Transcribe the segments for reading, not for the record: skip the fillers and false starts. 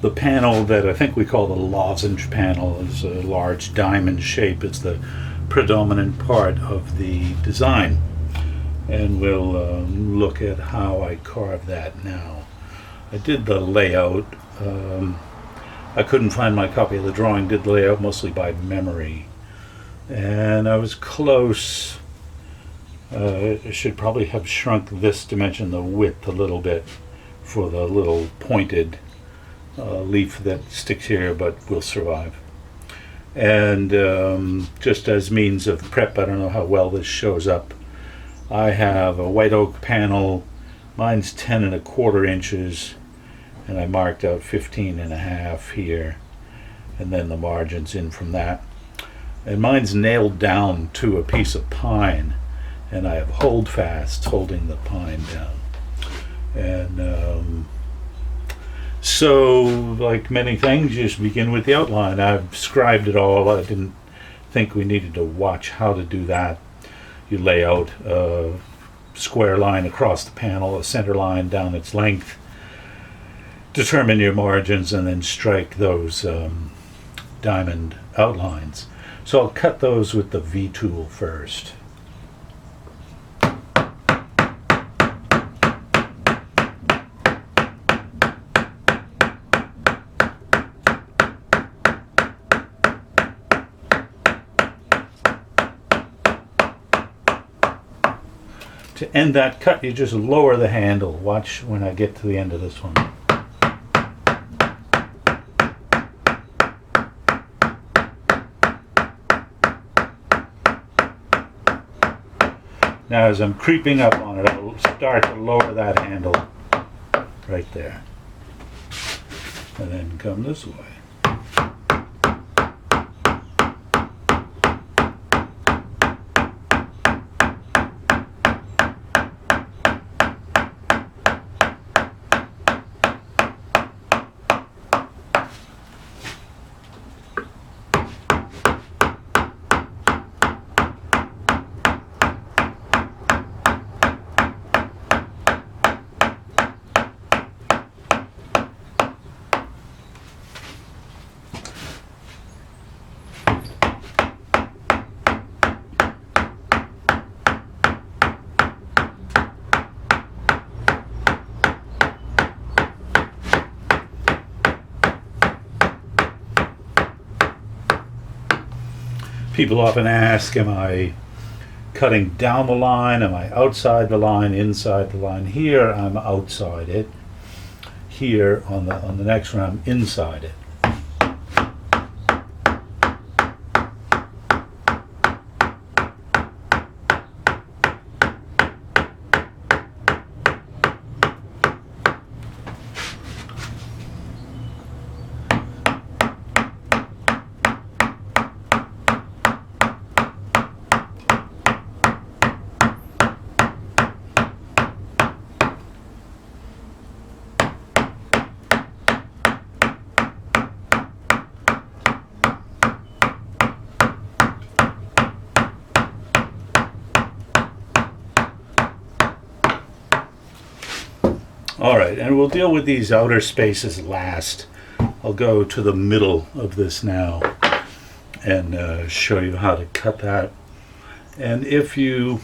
The panel that I think we call the lozenge panel is a large diamond shape. It's the predominant part of the design. And we'll look at how I carve that now. I did the layout. I couldn't find my copy of the drawing. Did the layout mostly by memory. And I was close. I should probably have shrunk this dimension, the width, a little bit for the little pointed leaf that sticks here, but will survive. And just as means of prep, I don't know how well this shows up. I have a white oak panel. Mine's 10 1/4 inches, and I marked out 15 1/2 here, and then the margins in from that. And mine's nailed down to a piece of pine, and I have holdfasts holding the pine down. And so, like many things, you just begin with the outline. I've scribed it all. I didn't think we needed to watch how to do that. You lay out a square line across the panel, a center line down its length, determine your margins, and then strike those diamond outlines. So I'll cut those with the V tool first. To end that cut, you just lower the handle. Watch when I get to the end of this one. Now as I'm creeping up on it, I'll start to lower that handle right there. And then come this way. People often ask, am I cutting down the line? Am I outside the line, inside the line? Here I'm outside it. Here on the next one I'm inside it. Alright, and we'll deal with these outer spaces last. I'll go to the middle of this now and show you how to cut that. And if you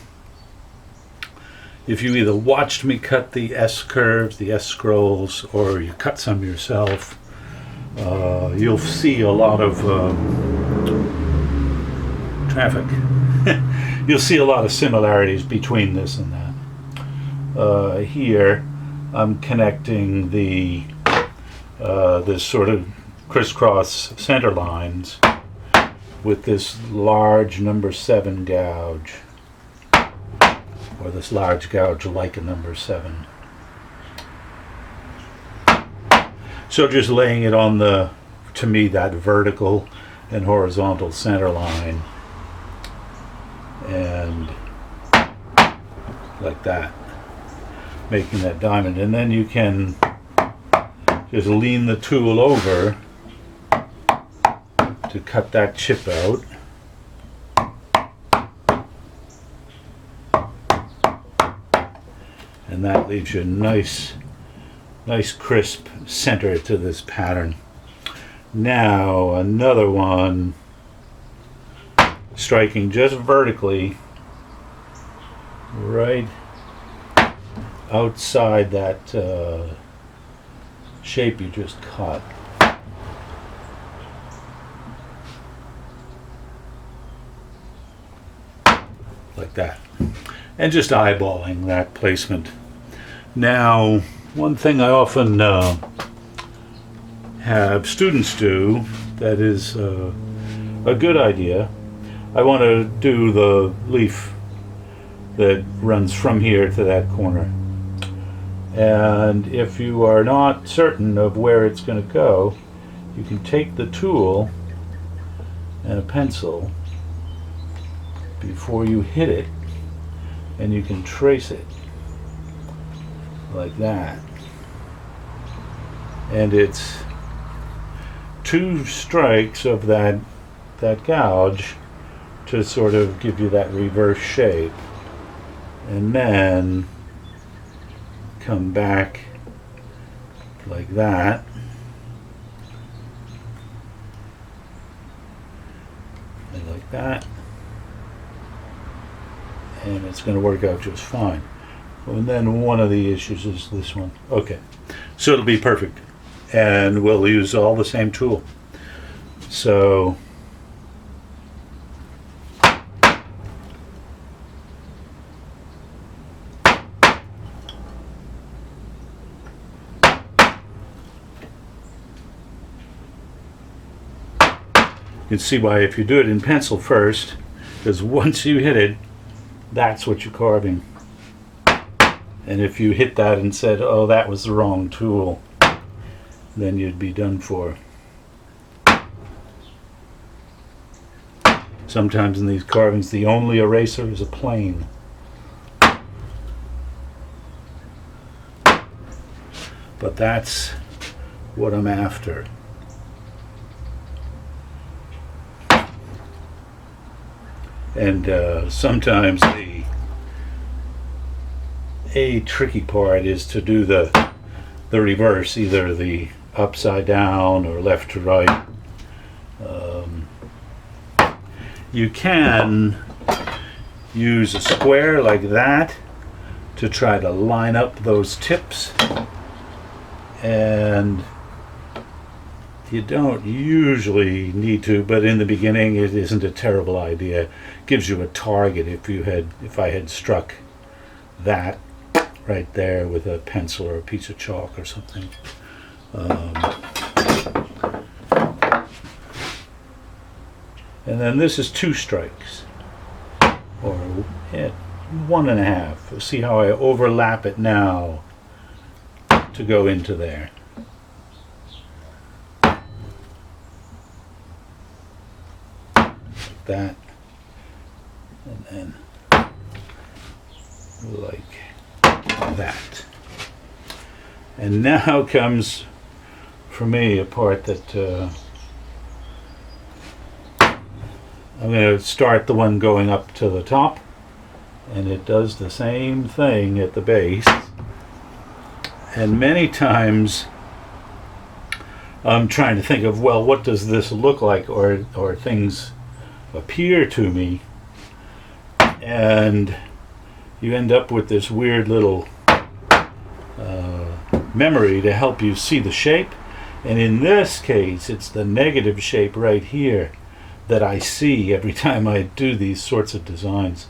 either watched me cut the S-curves, the S-scrolls, or you cut some yourself, you'll see a lot of traffic. You'll see a lot of similarities between this and that. Here I'm connecting the this sort of crisscross center lines with this large number 7 gouge, or this large gouge like a number 7. So just laying it on the, to me, that vertical and horizontal center line, and like that, making that diamond. And then you can just lean the tool over to cut that chip out. And that leaves you a nice Nice crisp center to this pattern. Now another one striking just vertically right outside that shape you just cut. Like that. And just eyeballing that placement. Now, one thing I often have students do that is a good idea. I want to do the leaf that runs from here to that corner. And if you are not certain of where it's going to go, you can take the tool and a pencil before you hit it, and you can trace it like that. And it's 2 strikes of that gouge to sort of give you that reverse shape, and then come back like that, and like that, and it's going to work out just fine. And then one of the issues is this one. Okay, so it'll be perfect, and we'll use all the same tool. So you can see why if you do it in pencil first, because once you hit it, that's what you're carving. And if you hit that and said, oh, that was the wrong tool, then you'd be done for. Sometimes in these carvings, the only eraser is a plane. But that's what I'm after. And sometimes a tricky part is to do the reverse, either the upside down or left to right. You can use a square like that to try to line up those tips, and you don't usually need to, but in the beginning it isn't a terrible idea. Gives you a target if I had struck that right there with a pencil or a piece of chalk or something. And then this is 2 strikes, or 1.5. See how I overlap it now to go into there. Like that, and then like that. And now comes, for me, a part that I'm going to start the one going up to the top, and it does the same thing at the base. And many times I'm trying to think of, well, what does this look like, or things appear to me, and you end up with this weird little memory to help you see the shape. And in this case, it's the negative shape right here that I see every time I do these sorts of designs.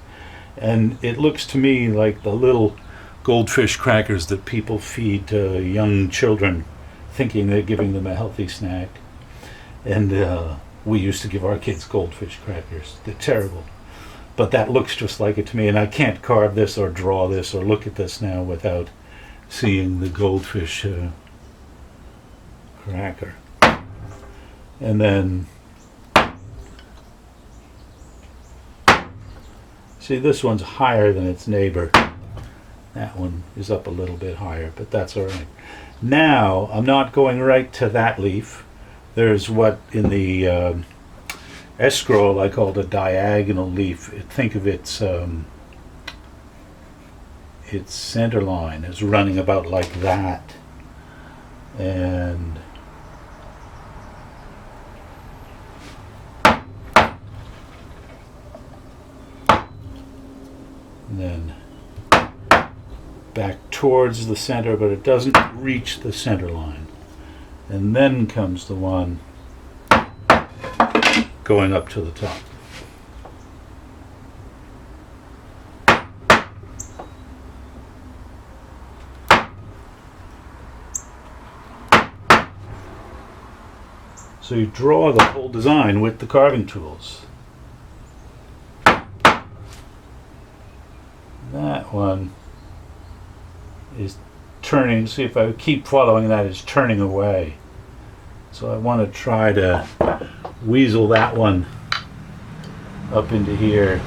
And it looks to me like the little goldfish crackers that people feed to young children, thinking they're giving them a healthy snack. And we used to give our kids goldfish crackers. They're terrible. But that looks just like it to me, and I can't carve this or draw this or look at this now without seeing the goldfish cracker. And then, see, this one's higher than its neighbor. That one is up a little bit higher, but that's all right. Now, I'm not going right to that leaf. There's what in the S-scroll I called a diagonal leaf. Think of its center line as running about like that. and then back towards the center, but it doesn't reach the center line. And then comes the one going up to the top. So you draw the whole design with the carving tools. That one is turning, see if I keep following that, it's turning away. So I want to try to weasel that one up into here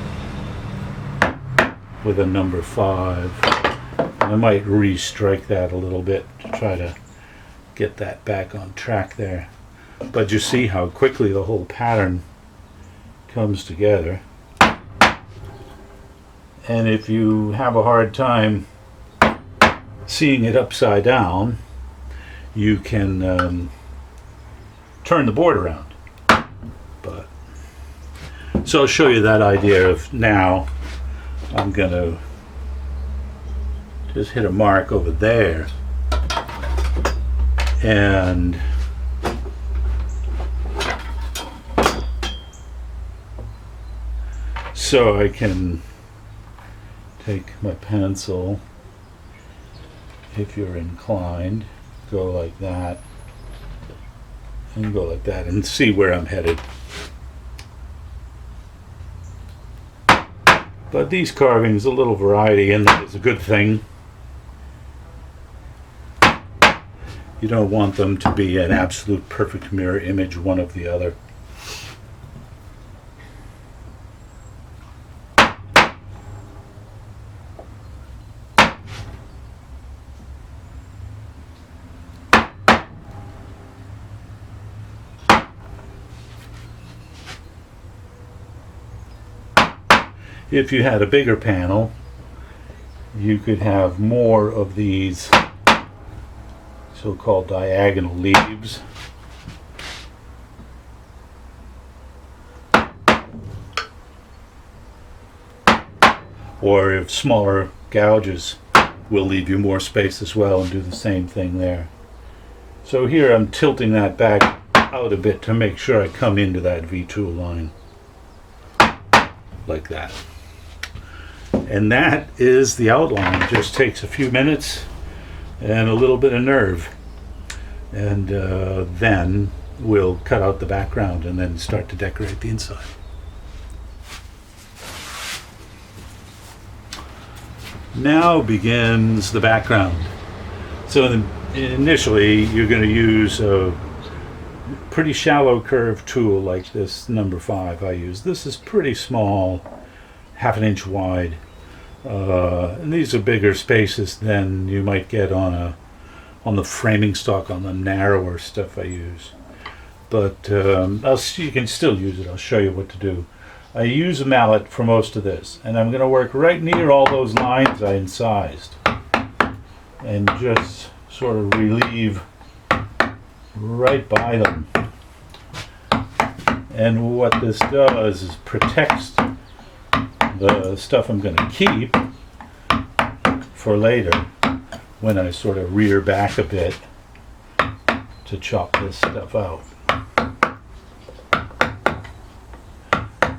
with a number 5. And I might re-strike that a little bit to try to get that back on track there. But you see how quickly the whole pattern comes together. And if you have a hard time seeing it upside down, you can turn the board around. But so I'll show you that idea of now. I'm going to just hit a mark over there, and so I can take my pencil, if you're inclined, go like that, and go like that, and see where I'm headed. But these carvings, a little variety in them is a good thing. You don't want them to be an absolute perfect mirror image one of the other. If you had a bigger panel, you could have more of these so-called diagonal leaves. Or if smaller gouges will leave you more space as well, and do the same thing there. So here I'm tilting that back out a bit to make sure I come into that V-tool line. Like that. And that is the outline. It just takes a few minutes and a little bit of nerve. And then we'll cut out the background and then start to decorate the inside. Now begins the background. So initially you're going to use a pretty shallow curve tool like this number 5 I use. This is pretty small, 1/2 inch wide. And these are bigger spaces than you might get on the framing stock, on the narrower stuff I use. But you can still use it. I'll show you what to do. I use a mallet for most of this, and I'm going to work right near all those lines I incised and just sort of relieve right by them. And what this does is protects the stuff I'm going to keep for later when I sort of rear back a bit to chop this stuff out.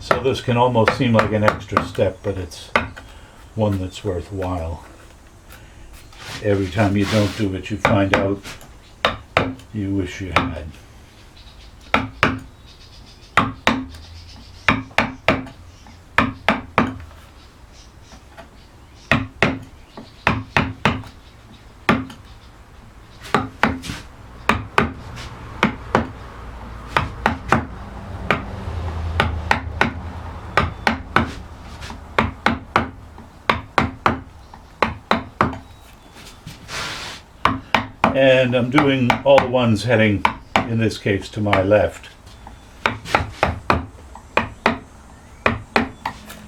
So this can almost seem like an extra step, but it's one that's worthwhile. Every time you don't do it, you find out you wish you had. And I'm doing all the ones heading, in this case, to my left.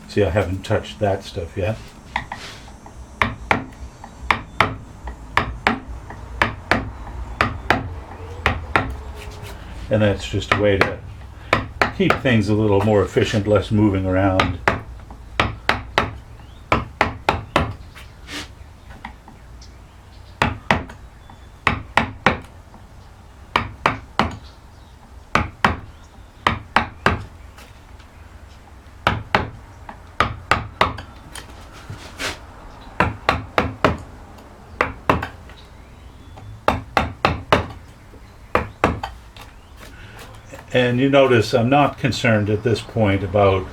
See, I haven't touched that stuff yet. And that's just a way to keep things a little more efficient, less moving around. And you notice I'm not concerned at this point about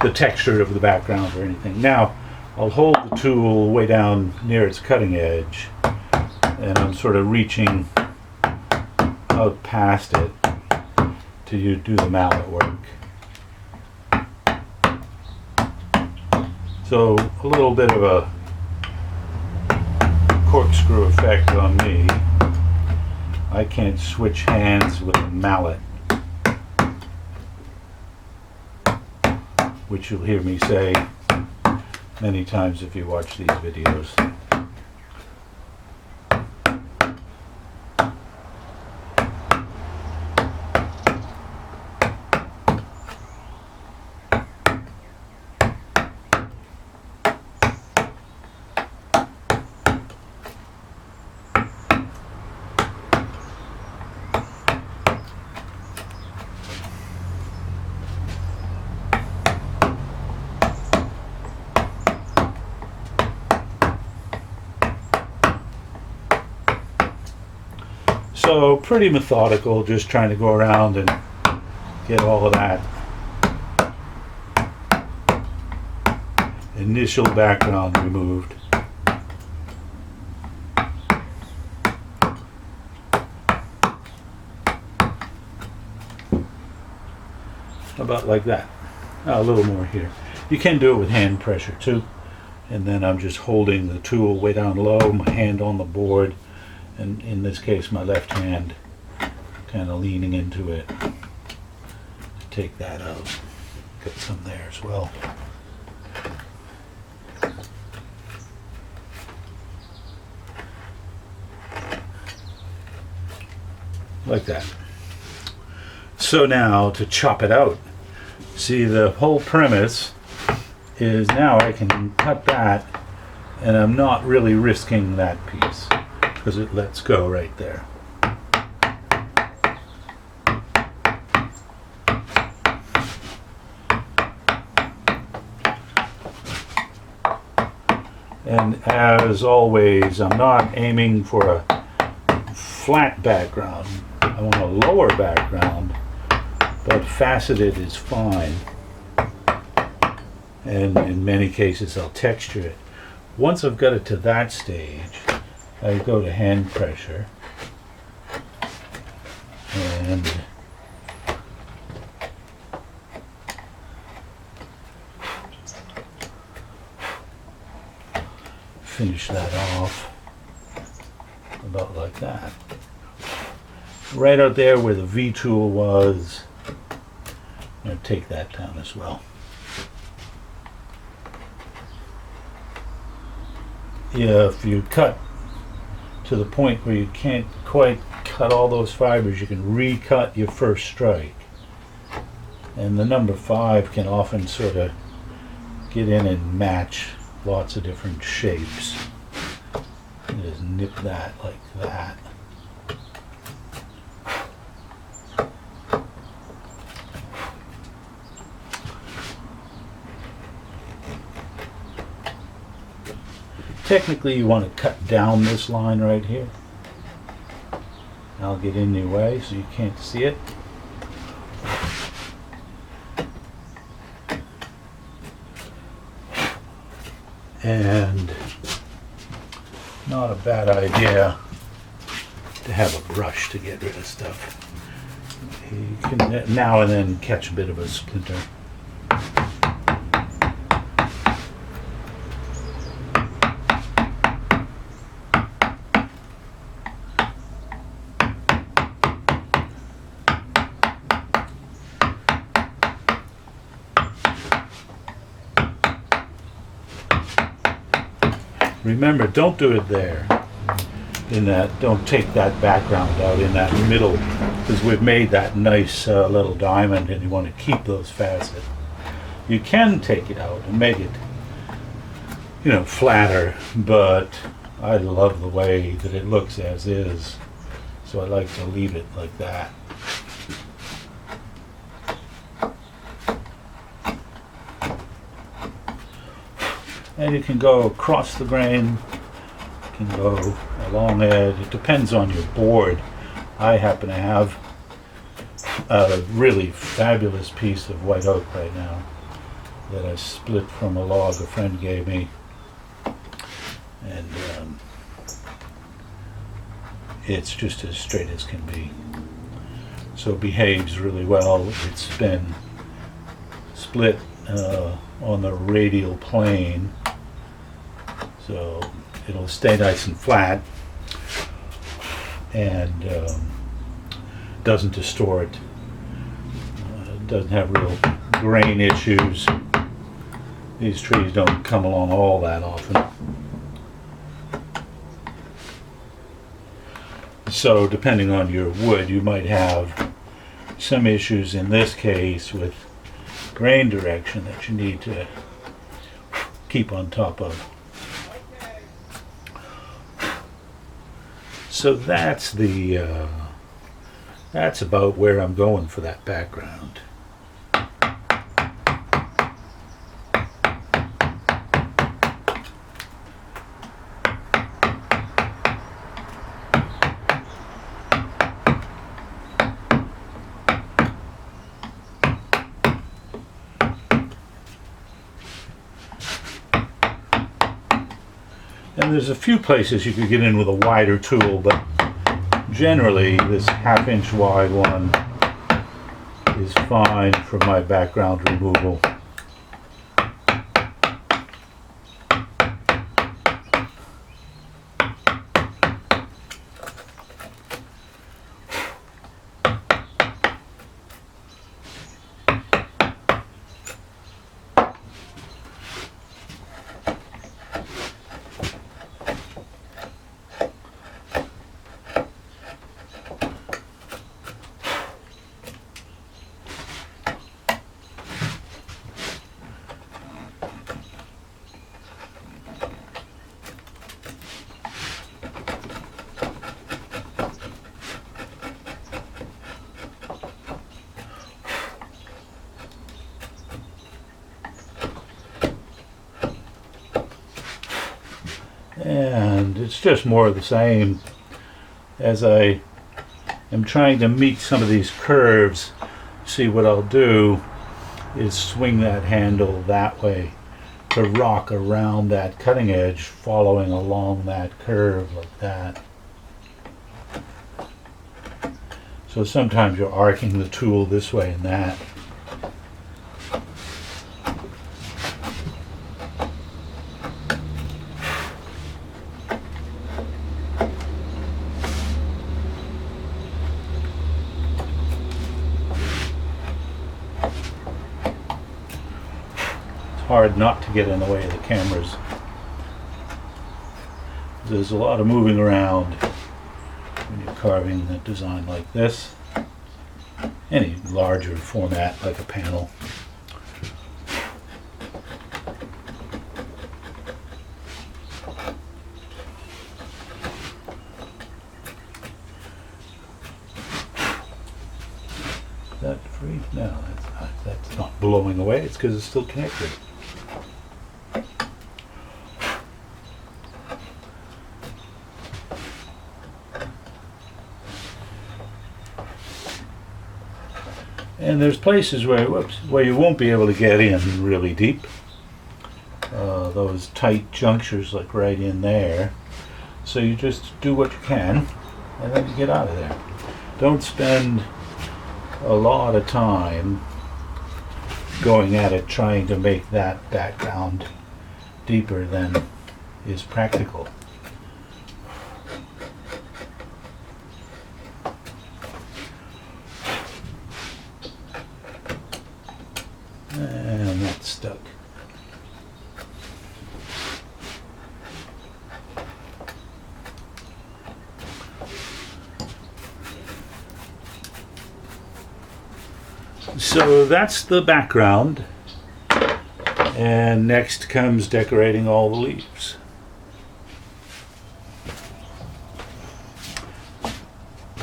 the texture of the background or anything. Now, I'll hold the tool way down near its cutting edge, and I'm sort of reaching out past it to do the mallet work. So a little bit of a corkscrew effect on me. I can't switch hands with a mallet, which you'll hear me say many times if you watch these videos. So pretty methodical, just trying to go around and get all of that initial background removed. About like that. A little more here. You can do it with hand pressure too. And then I'm just holding the tool way down low, my hand on the board, and in this case my left hand kind of leaning into it to take that out. Got some there as well. Like that. So now to chop it out. See, the whole premise is now I can cut that and I'm not really risking that piece because it lets go right there. And as always, I'm not aiming for a flat background. I want a lower background, but faceted is fine. And in many cases I'll texture it. Once I've got it to that stage, I go to hand pressure and finish that off about like that. Right out there where the V tool was, I'm going to take that down as well. Yeah, if you cut to the point where you can't quite cut all those fibers, you can recut your first strike. And the number 5 can often sort of get in and match lots of different shapes. And just nip that like that. Technically you want to cut down this line right here. I'll get in your way so you can't see it. And not a bad idea to have a brush to get rid of stuff. You can now and then catch a bit of a splinter. Remember, don't do it there. in that, don't take that background out in that middle, because we've made that nice little diamond and you want to keep those facets. You can take it out and make it, you know, flatter, but I love the way that it looks as is, so I like to leave it like that. And you can go across the grain, you can go along it. It depends on your board. I happen to have a really fabulous piece of white oak right now that I split from a log a friend gave me, and it's just as straight as can be. So it behaves really well. It's been split on the radial plane, so it'll stay nice and flat and doesn't distort. Doesn't have real grain issues. These trees don't come along all that often. So depending on your wood, you might have some issues in this case with grain direction that you need to keep on top of. So that's about where I'm going for that background. And there's a few places you could get in with a wider tool, but generally this 1/2 inch wide one is fine for my background removal. And it's just more of the same. As I am trying to meet some of these curves, see what I'll do is swing that handle that way to rock around that cutting edge, following along that curve like that. So sometimes you're arcing the tool this way and that. Hard not to get in the way of the cameras. There's a lot of moving around when you're carving a design like this. Any larger format like a panel. Is that free? No, that's not blowing away. It's because it's still connected. And there's places where you won't be able to get in really deep. Those tight junctures, like right in there. So you just do what you can, and then you get out of there. Don't spend a lot of time going at it trying to make that background deeper than is practical. And that's stuck. So that's the background, and next comes decorating all the leaves.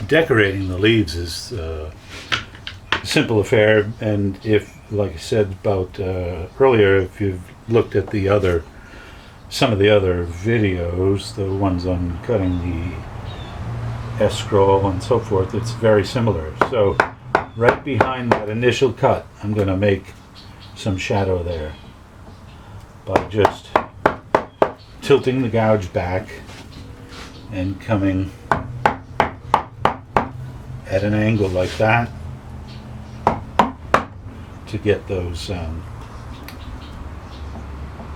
Decorating the leaves is a simple affair, and if, like I said about earlier, if you've looked at some of the other videos, the ones on cutting the S-scroll and so forth, it's very similar. So right behind that initial cut, I'm going to make some shadow there by just tilting the gouge back and coming at an angle like that to get those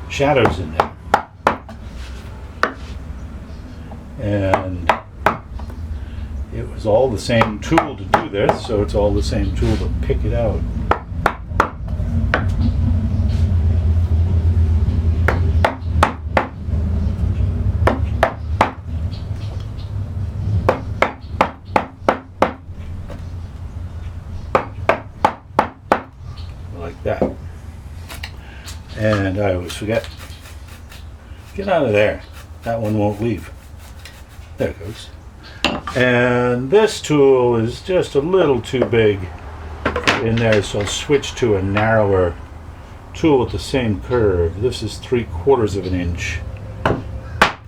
shadows in there. And it was all the same tool to do this, so it's all the same tool to pick it out. Like that. And I always forget. Get out of there. That one won't leave. There it goes. And this tool is just a little too big in there, so I'll switch to a narrower tool with the same curve. This is 3/4 of an inch.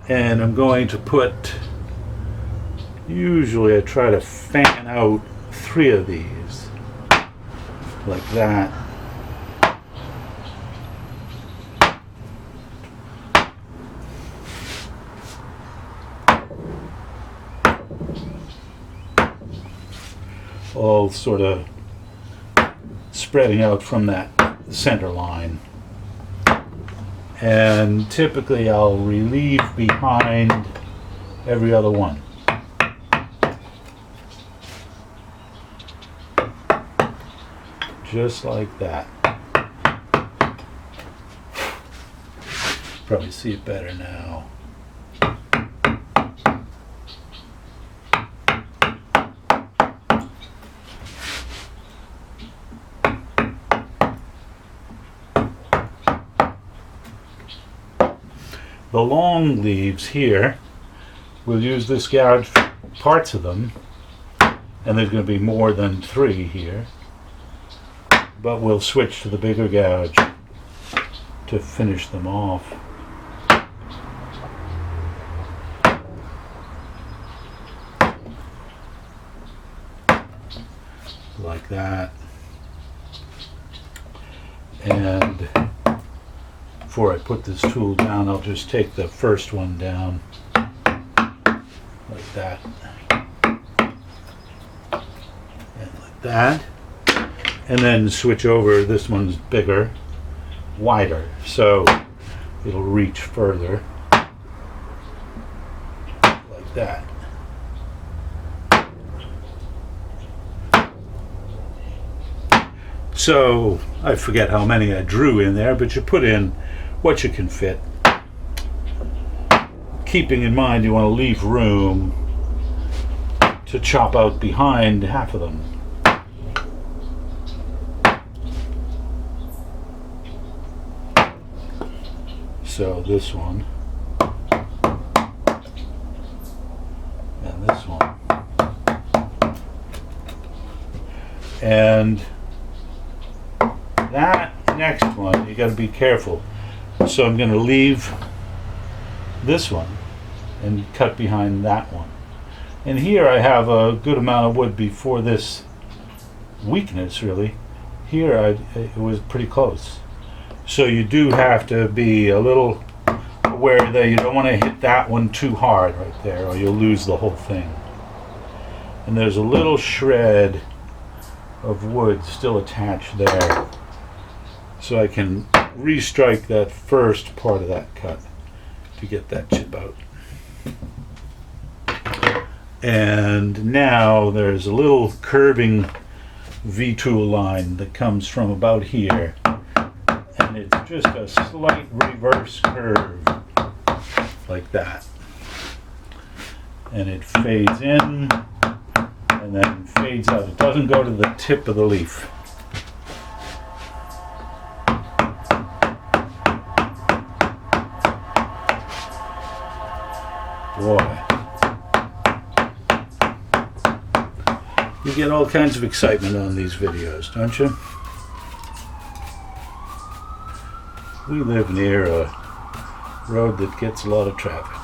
And I'm going to put, usually I try to fan out 3 of these, like that. All sort of spreading out from that center line. And typically I'll relieve behind every other one. Just like that. Probably see it better now. The long leaves here, we'll use this gouge for parts of them, and there's going to be more than 3 here, but we'll switch to the bigger gouge to finish them off. Like that. And before I put this tool down, I'll just take the first one down like that and like that, and then switch over. This one's bigger, wider, so it'll reach further like that. So I forget how many I drew in there, but you put in what you can fit, keeping in mind you want to leave room to chop out behind half of them. So this one and this one, and that next one you got to be careful. So I'm going to leave this one and cut behind that one. And here I have a good amount of wood before this weakness, really. Here it was pretty close. So you do have to be a little aware that you don't want to hit that one too hard right there, or you'll lose the whole thing. And there's a little shred of wood still attached there. So I can restrike that first part of that cut to get that chip out. And now there's a little curving V-tool line that comes from about here, and it's just a slight reverse curve like that, and it fades in and then fades out. It doesn't go to the tip of the leaf. You get all kinds of excitement on these videos, don't you? We live near a road that gets a lot of traffic.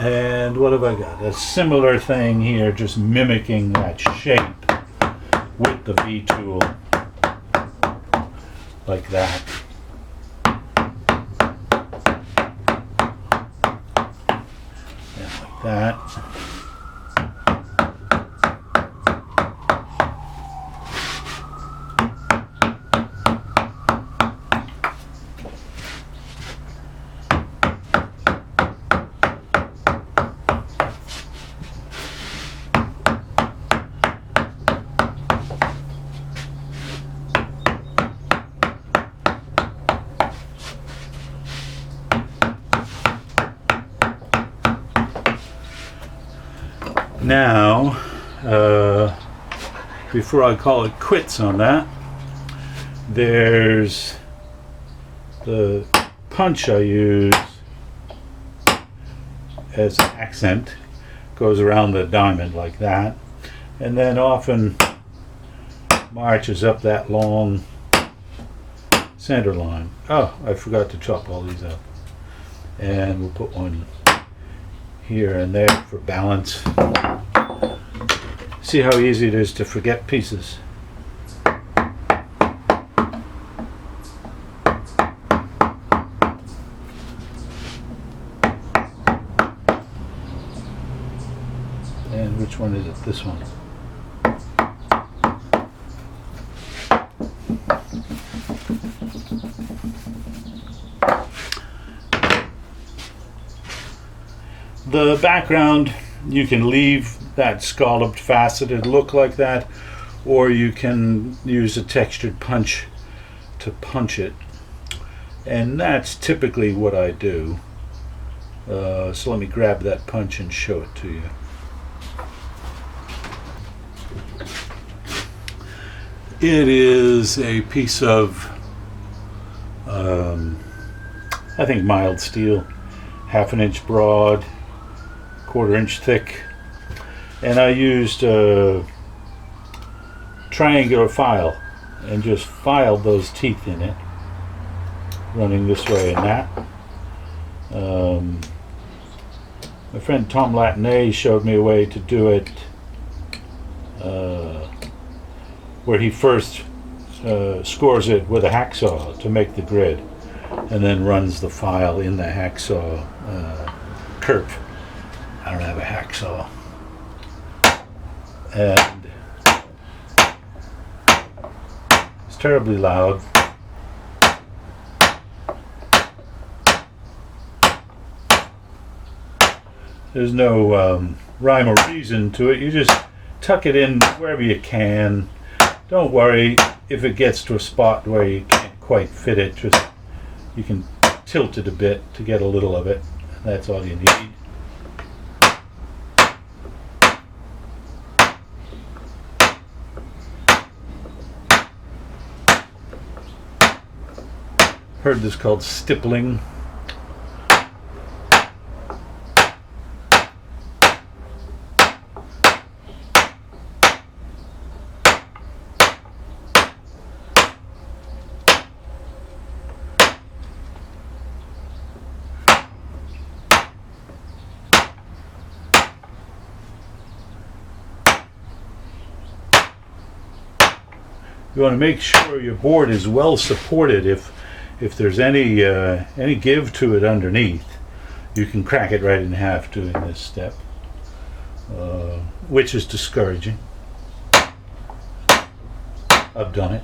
And what have I got? A similar thing here, just mimicking that shape with the V tool, like that. And like that. Now, before I call it quits on that, there's the punch I use as an accent, goes around the diamond like that, and then often marches up that long center line. Oh, I forgot to chop all these up. And we'll put one here and there for balance. See how easy it is to forget pieces. And which one is it? This one. The background, you can leave that scalloped faceted look like that, or you can use a textured punch to punch it, and that's typically what I do. So let me grab that punch and show it to you. It is a piece of I think mild steel, 1/2 inch broad, 1/4 inch thick, and I used a triangular file and just filed those teeth in it, running this way and that. My friend Tom Latané showed me a way to do it where he first scores it with a hacksaw to make the grid, and then runs the file in the hacksaw curve. I don't have a hacksaw. And it's terribly loud. There's no rhyme or reason to it. You just tuck it in wherever you can. Don't worry if it gets to a spot where you can't quite fit it. Just you can tilt it a bit to get a little of it. That's all you need. Heard this called stippling. You want to make sure your board is well supported. If there's any give to it underneath, you can crack it right in half doing this step, which is discouraging. I've done it.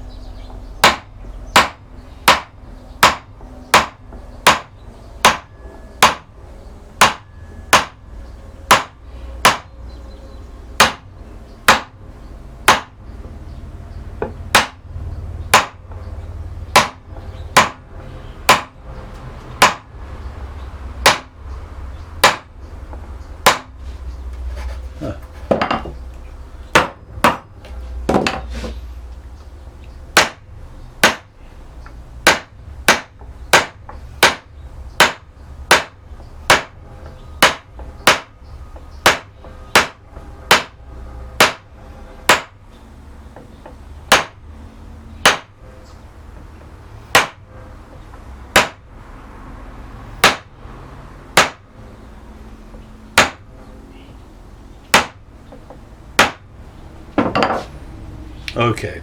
Okay,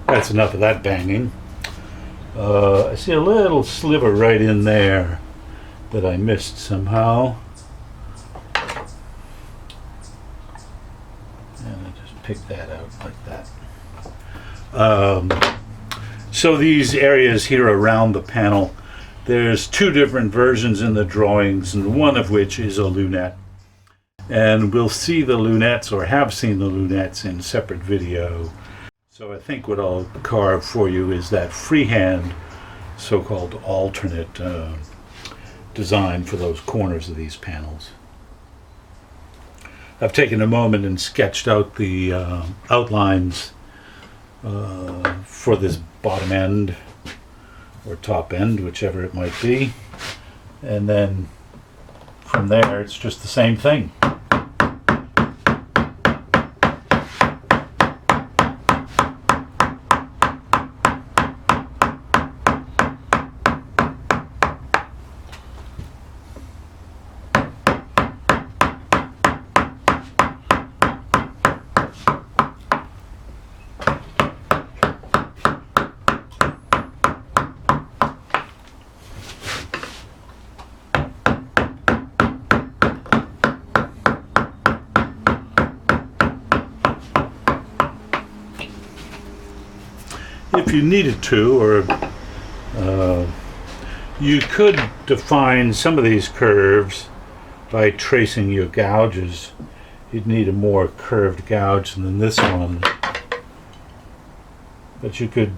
that's enough of that banging. I see a little sliver right in there that I missed somehow. And I just pick that out like that. So these areas here around the panel, there's two different versions in the drawings, and one of which is a lunette. And we'll see the lunettes, or have seen the lunettes, in separate video. So I think what I'll carve for you is that freehand, so-called alternate design for those corners of these panels. I've taken a moment and sketched out the outlines for this bottom end or top end, whichever it might be, and then from there it's just the same thing. If you needed to, or you could define some of these curves by tracing your gouges. You'd need a more curved gouge than this one, but you could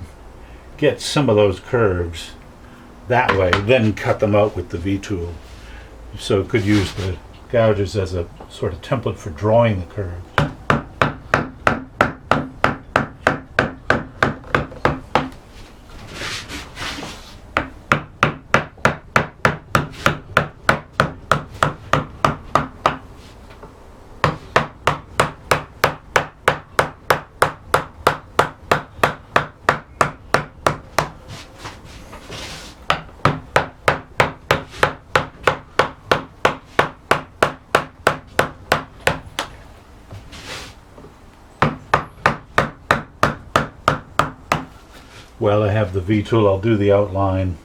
get some of those curves that way, then cut them out with the V-tool. So could use the gouges as a sort of template for drawing the curves. While I have the V-tool, I'll do the outline.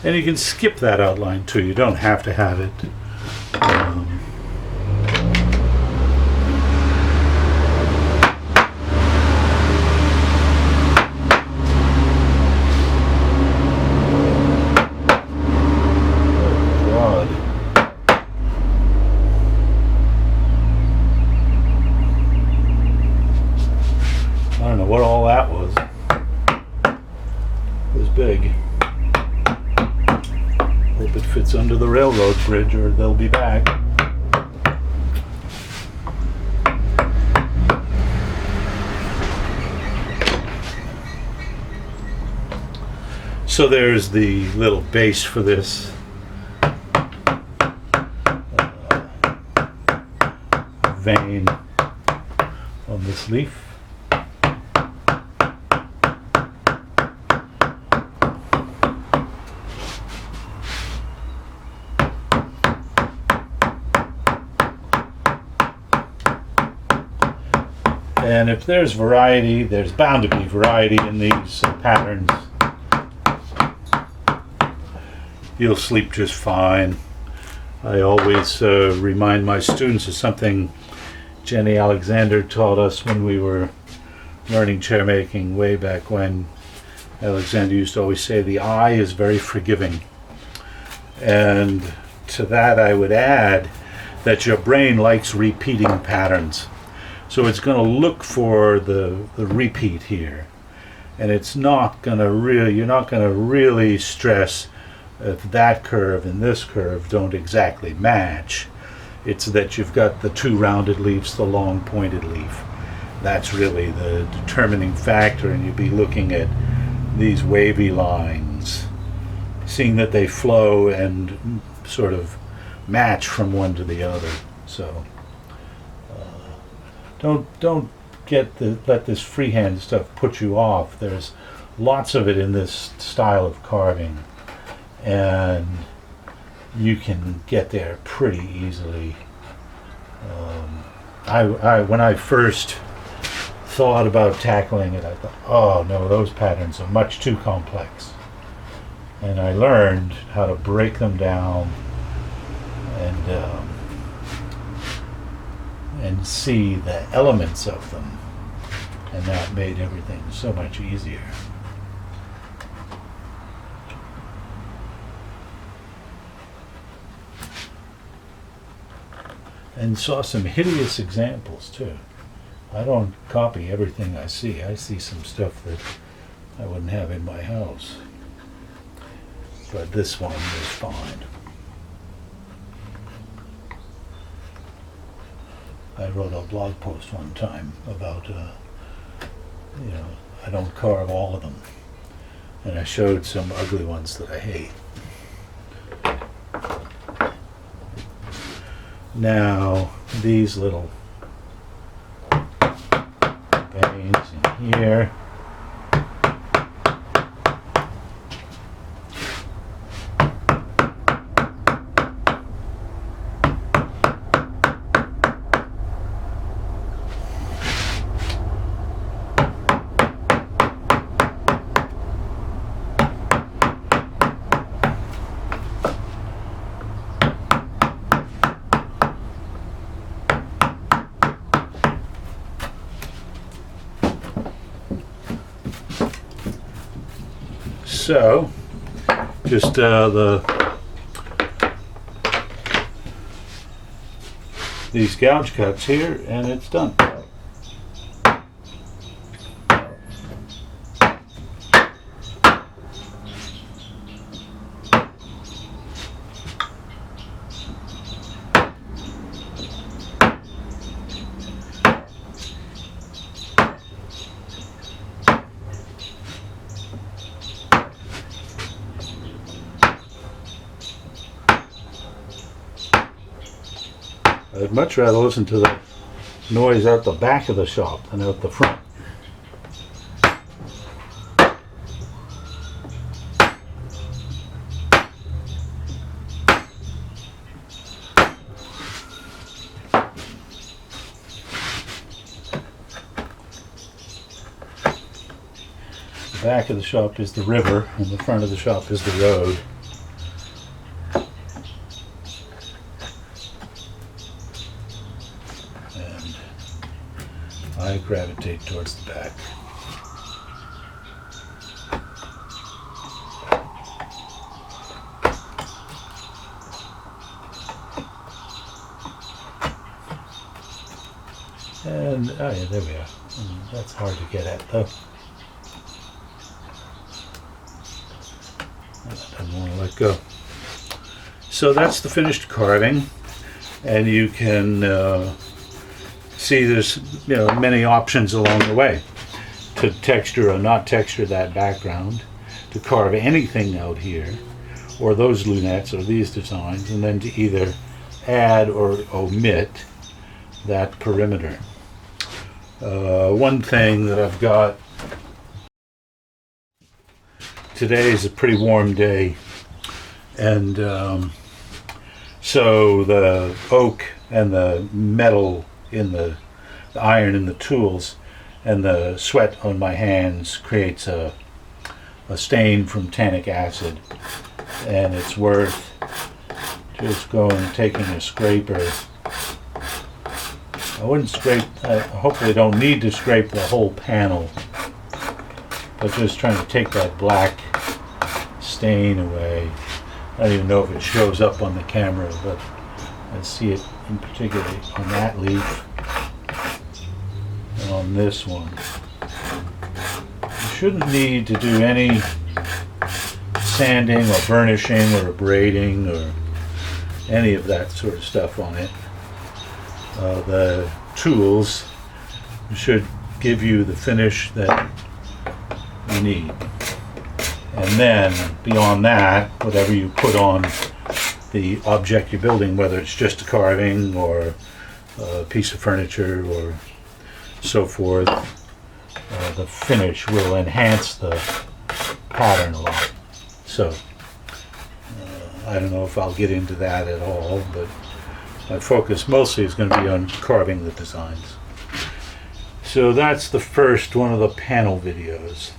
And you can skip that outline too. You don't have to have it. God. I don't know what all that was. It was big. Hope it fits under the railroad bridge, or they'll be back. So there's the little base for this vein on this leaf. And if there's variety, there's bound to be variety in these patterns. You'll sleep just fine. I always remind my students of something Jenny Alexander taught us when we were learning chair making way back when. Alexander used to always say the eye is very forgiving. And to that I would add that your brain likes repeating patterns. So it's going to look for the repeat here, and it's not going to really, you're not going to really stress if that curve and this curve don't exactly match, it's that you've got the two rounded leaves, the long pointed leaf. That's really the determining factor, and you'd be looking at these wavy lines, seeing that they flow and sort of match from one to the other. So don't let this freehand stuff put you off. There's lots of it in this style of carving, and you can get there pretty easily. When I first thought about tackling it, I thought, oh no, those patterns are much too complex. And I learned how to break them down and see the elements of them, and that made everything so much easier. And saw some hideous examples too. I don't copy everything I see. I see some stuff that I wouldn't have in my house. But this one is fine. I wrote a blog post one time about, I don't carve all of them. And I showed some ugly ones that I hate. Now, these little veins in here. So, just these gouge cuts here, and it's done. I'd much rather listen to the noise out the back of the shop than out the front. The back of the shop is the river, and the front of the shop is the road. I gravitate towards the back. And, oh yeah, there we are. That's hard to get at though. I don't want to let go. So that's the finished carving, and you can see there's many options along the way to texture or not texture that background, to carve anything out here, or those lunettes or these designs, and then to either add or omit that perimeter. One thing that I've got, today is a pretty warm day, and so the oak and the metal in the iron in the tools and the sweat on my hands creates a stain from tannic acid, and it's worth just going and taking a scraper. I wouldn't scrape, hopefully don't need to scrape the whole panel, but just trying to take that black stain away. I don't even know if it shows up on the camera, but I see it in particular on that leaf and on this one. You shouldn't need to do any sanding or burnishing or abrading or any of that sort of stuff on it. The tools should give you the finish that you need. And then beyond that, whatever you put on the object you're building, whether it's just a carving or a piece of furniture or so forth, the finish will enhance the pattern a lot. So I don't know if I'll get into that at all, but my focus mostly is going to be on carving the designs. So that's the first one of the panel videos.